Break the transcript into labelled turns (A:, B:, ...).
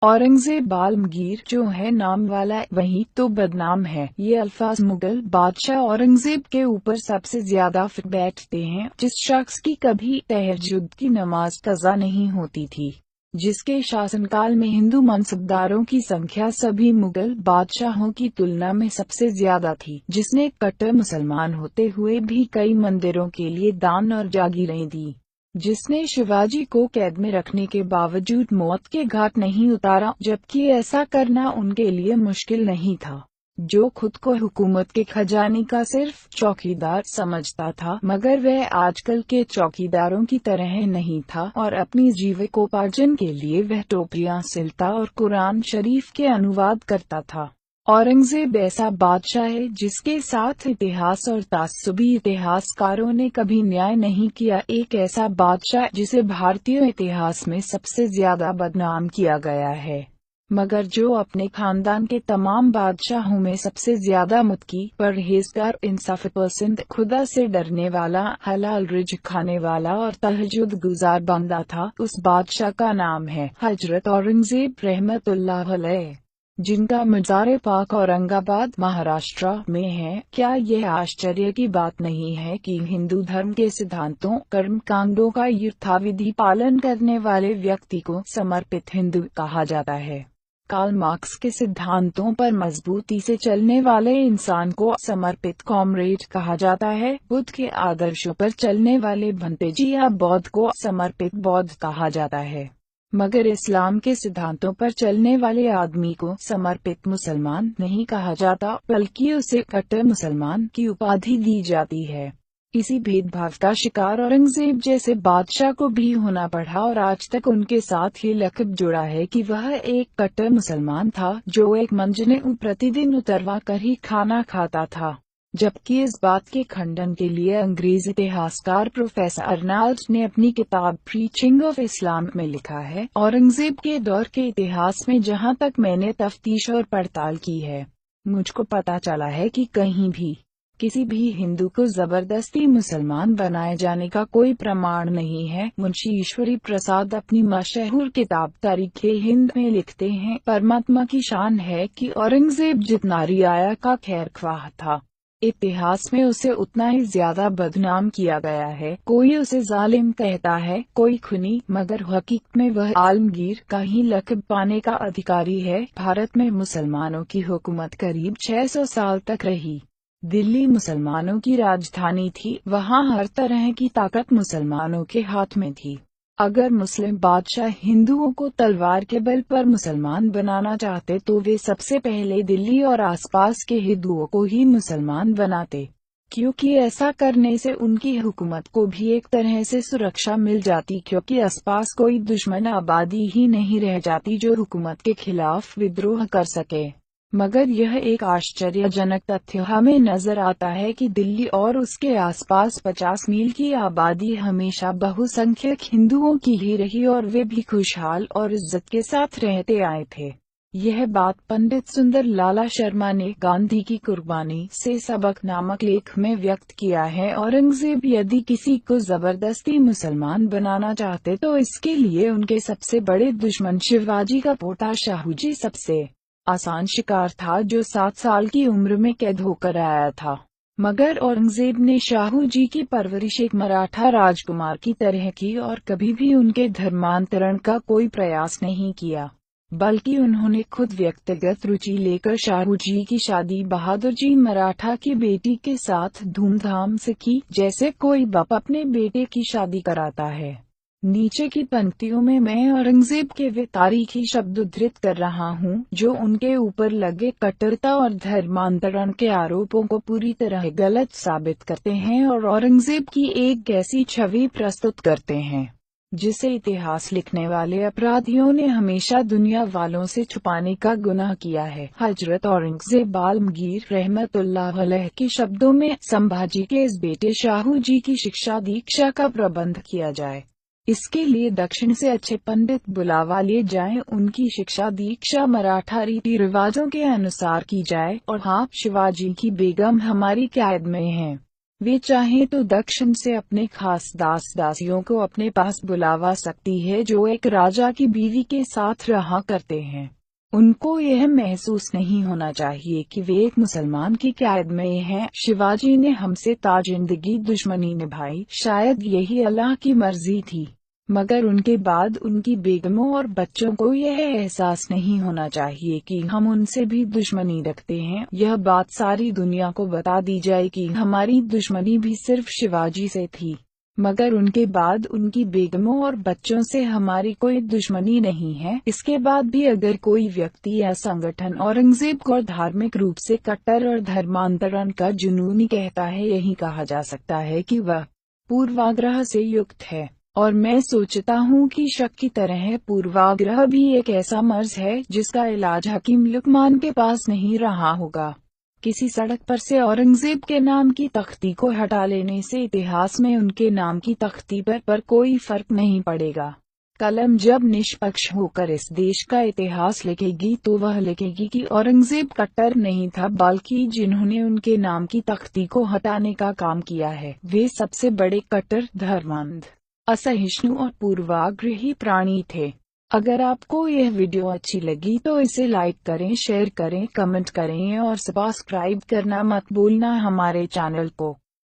A: औरंगजेब आलमगीर जो है नाम वाला वही तो बदनाम है। ये अल्फाज मुगल बादशाह औरंगजेब के ऊपर सबसे ज्यादा फिट बैठते हैं। जिस शख्स की कभी तहज्जुद की नमाज कज़ा नहीं होती थी, जिसके शासनकाल में हिंदू मनसबदारों की संख्या सभी मुगल बादशाहों की तुलना में सबसे ज्यादा थी, जिसने कट्टर मुसलमान होते हुए भी कई मंदिरों के लिए दान और जागीरें दी, जिसने शिवाजी को कैद में रखने के बावजूद मौत के घाट नहीं उतारा, जबकि ऐसा करना उनके लिए मुश्किल नहीं था, जो खुद को हुकूमत के खजाने का सिर्फ चौकीदार समझता था, मगर वह आजकल के चौकीदारों की तरह नहीं था और अपनी जीविकोपार्जन के लिए वह टोपियां सिलता और कुरान शरीफ के अनुवाद करता था। औरंगजेब ऐसा बादशाह है जिसके साथ इतिहास और तास्सुबी इतिहासकारों ने कभी न्याय नहीं किया। एक ऐसा बादशाह जिसे भारतीय इतिहास में सबसे ज्यादा बदनाम किया गया है, मगर जो अपने खानदान के तमाम बादशाहों में सबसे ज्यादा मुत्की, परहेजगार, इंसाफ पसंद, खुदा से डरने वाला, हलाल रिज़्क खाने वाला और तहज्जुद गुजार बंदा था। उस बादशाह का नाम है हजरत औरंगजेब रहमतुल्लाह अलैह, जिनका मज़ार पाक औरंगाबाद महाराष्ट्र में है। क्या यह आश्चर्य की बात नहीं है कि हिंदू धर्म के सिद्धांतों, कर्मकांडों का यथाविधि पालन करने वाले व्यक्ति को समर्पित हिंदू कहा जाता है। कार्ल मार्क्स के सिद्धांतों पर मजबूती से चलने वाले इंसान को समर्पित कॉमरेड कहा जाता है। बुद्ध के आदर्शों पर चलने वाले भंतेजी या बौद्ध को समर्पित बौद्ध कहा जाता है, मगर इस्लाम के सिद्धांतों पर चलने वाले आदमी को समर्पित मुसलमान नहीं कहा जाता, बल्कि उसे कट्टर मुसलमान की उपाधि दी जाती है। इसी भेदभाव का शिकार औरंगजेब जैसे बादशाह को भी होना पड़ा और आज तक उनके साथ ये लक़ब जुड़ा है कि वह एक कट्टर मुसलमान था, जो एक मंजने प्रतिदिन उतरवा कर ही खाना खाता था। जबकि इस बात के खंडन के लिए अंग्रेज इतिहासकार प्रोफेसर अर्नाल्ड ने अपनी किताब प्रीचिंग ऑफ इस्लाम में लिखा है, औरंगजेब के दौर के इतिहास में जहां तक मैंने तफ्तीश और पड़ताल की है, मुझको पता चला है कि कहीं भी किसी भी हिंदू को जबरदस्ती मुसलमान बनाए जाने का कोई प्रमाण नहीं है। मुंशी ईश्वरी प्रसाद अपनी मशहूर किताब तारीख़-ए-हिंद में लिखते हैं, परमात्मा की शान है कि औरंगजेब जितना रियाया का खैरख्वाह था, इतिहास में उसे उतना ही ज्यादा बदनाम किया गया है। कोई उसे जालिम कहता है, कोई खूनी, मगर हकीकत में वह आलमगीर का ही लक़ब पाने का अधिकारी है। भारत में मुसलमानों की हुकूमत करीब 600 साल तक रही। दिल्ली मुसलमानों की राजधानी थी, वहाँ हर तरह की ताकत मुसलमानों के हाथ में थी। अगर मुस्लिम बादशाह हिंदुओं को तलवार के बल पर मुसलमान बनाना चाहते तो वे सबसे पहले दिल्ली और आसपास के हिंदुओं को ही मुसलमान बनाते, क्योंकि ऐसा करने से उनकी हुकूमत को भी एक तरह से सुरक्षा मिल जाती, क्योंकि आसपास कोई दुश्मन आबादी ही नहीं रह जाती जो हुकूमत के खिलाफ विद्रोह कर सके। मगर यह एक आश्चर्यजनक तथ्य हमें नजर आता है कि दिल्ली और उसके आसपास 50 मील की आबादी हमेशा बहुसंख्यक हिंदुओं की ही रही और वे भी खुशहाल और इज्जत के साथ रहते आए थे। यह बात पंडित सुंदर लाला शर्मा ने गांधी की कुर्बानी से सबक नामक लेख में व्यक्त किया है। औरंगजेब यदि किसी को जबरदस्ती मुसलमान बनाना चाहते तो इसके लिए उनके सबसे बड़े दुश्मन शिवाजी का पोता शाहूजी सबसे आसान शिकार था, जो 7 साल की उम्र में कैद होकर आया था। मगर औरंगजेब ने शाहूजी की परवरिश एक मराठा राजकुमार की तरह की और कभी भी उनके धर्मांतरण का कोई प्रयास नहीं किया, बल्कि उन्होंने खुद व्यक्तिगत रुचि लेकर शाहूजी की शादी बहादुर जी मराठा की बेटी के साथ धूमधाम से की, जैसे कोई बाप अपने बेटे की शादी कराता है। नीचे की पंक्तियों में मैं औरंगजेब के वे तारीखी शब्द उद्धृत कर रहा हूँ, जो उनके ऊपर लगे कट्टरता और धर्मांतरण के आरोपों को पूरी तरह गलत साबित करते हैं और औरंगजेब की एक ऐसी छवि प्रस्तुत करते हैं जिसे इतिहास लिखने वाले अपराधियों ने हमेशा दुनिया वालों से छुपाने का गुनाह किया है। हजरत औरंगजेब आलमगीर रहमतुल्लाह अलैह के शब्दों में, संभाजी के इस बेटे शाहूजी की शिक्षा दीक्षा का प्रबंध किया जाए। इसके लिए दक्षिण से अच्छे पंडित बुलावा लिए जाएं, उनकी शिक्षा दीक्षा मराठा रीति रिवाजों के अनुसार की जाए और हाँ, शिवाजी की बेगम हमारी कैद में हैं। वे चाहें तो दक्षिण से अपने खास दास दासियों को अपने पास बुलावा सकती है जो एक राजा की बीवी के साथ रहा करते हैं। उनको यह महसूस नहीं होना चाहिए कि वे एक मुसलमान की कैद में हैं। शिवाजी ने हमसे ताजिंदगी दुश्मनी निभाई, शायद यही अल्लाह की मर्जी थी, मगर उनके बाद उनकी बेगमों और बच्चों को यह एहसास नहीं होना चाहिए कि हम उनसे भी दुश्मनी रखते हैं। यह बात सारी दुनिया को बता दी जाए कि हमारी दुश्मनी भी सिर्फ शिवाजी से थी, मगर उनके बाद उनकी बेगमों और बच्चों से हमारी कोई दुश्मनी नहीं है। इसके बाद भी अगर कोई व्यक्ति या संगठन औरंगजेब को धार्मिक रूप से कट्टर और धर्मांतरण का जुनूनी कहता है, यही कहा जा सकता है कि वह पूर्वाग्रह से युक्त है। और मैं सोचता हूँ कि शक की तरह पूर्वाग्रह भी एक ऐसा मर्ज है जिसका इलाज हकीम लुकमान के पास नहीं रहा होगा। किसी सड़क पर से औरंगजेब के नाम की तख्ती को हटा लेने से इतिहास में उनके नाम की तख्ती पर कोई फर्क नहीं पड़ेगा। कलम जब निष्पक्ष होकर इस देश का इतिहास लिखेगी तो वह लिखेगी कि औरंगजेब कट्टर नहीं था, बल्कि जिन्होंने उनके नाम की तख्ती को हटाने का काम किया है वे सबसे बड़े कट्टर, धर्मांध, असहिष्णु और पूर्वाग्रही प्राणी थे। अगर आपको यह वीडियो अच्छी लगी तो इसे लाइक करें, शेयर करें, कमेंट करें और सब्सक्राइब करना मत भूलना हमारे चैनल को।